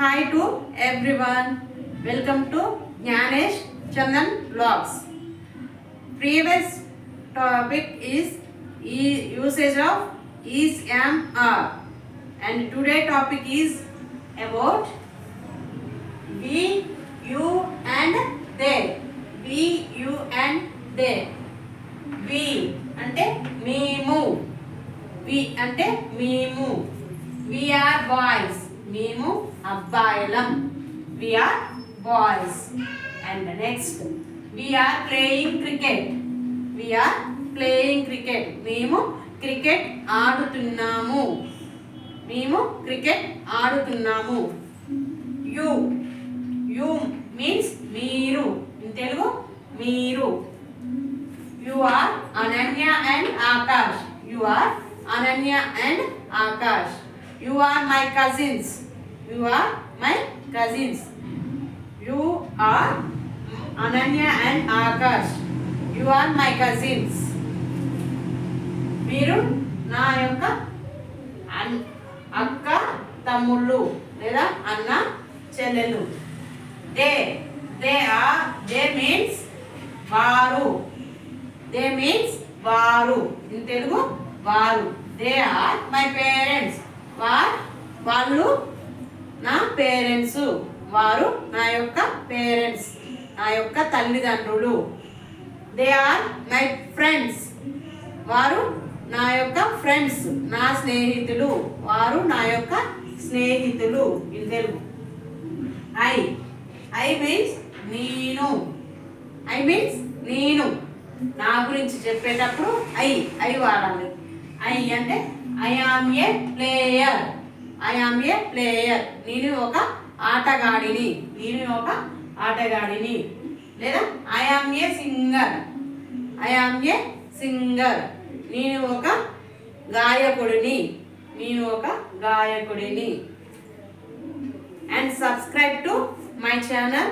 Hi to everyone. Welcome to Jnanesh Chandan Vlogs. Previous topic is usage of is, am, are, and today topic is about we, you, and they. We, you, and they. We అంటే మేము. We అంటే మేము. We are boys. మేము అబ్బాయిలం. We are boys. And next, we are playing cricket. We are playing cricket. మేము cricket ఆడుతున్నాము. మేము cricket ఆడుతున్నాము. You. You means మీరు. In Telugu, మీరు. You are Ananya and Akash. You are Ananya and Akash. You are my cousins. You are my cousins. You are Ananya and Akash. You are my cousins. మీరు నా యొక్క అక్క తమ్ముళ్ళు లేదా అన్న చెల్లెలు. They means వారు. They means వారు. In Telugu, వారు. They are my parents. వాళ్ళు నా పేరెంట్స్. వారు నా యొక్క పేరెంట్స్, నా యొక్క తల్లిదండ్రులు. They are my friends. వారు నా యొక్క ఫ్రెండ్స్, నా స్నేహితులు. వారు నా యొక్క స్నేహితులు. In Telugu, I means నేను. I means నేను. నా గురించి చెప్పేటప్పుడు ఐ వాడాలి. ఐ అంటే I am a player. I am a player. నేను ఒక ఆటగాడిని. నేను ఒక ఆటగాడిని. లేదా I am a singer. I am a singer. నేను ఒక గాయకుడిని. నేను ఒక గాయకుడిని. And subscribe to my channel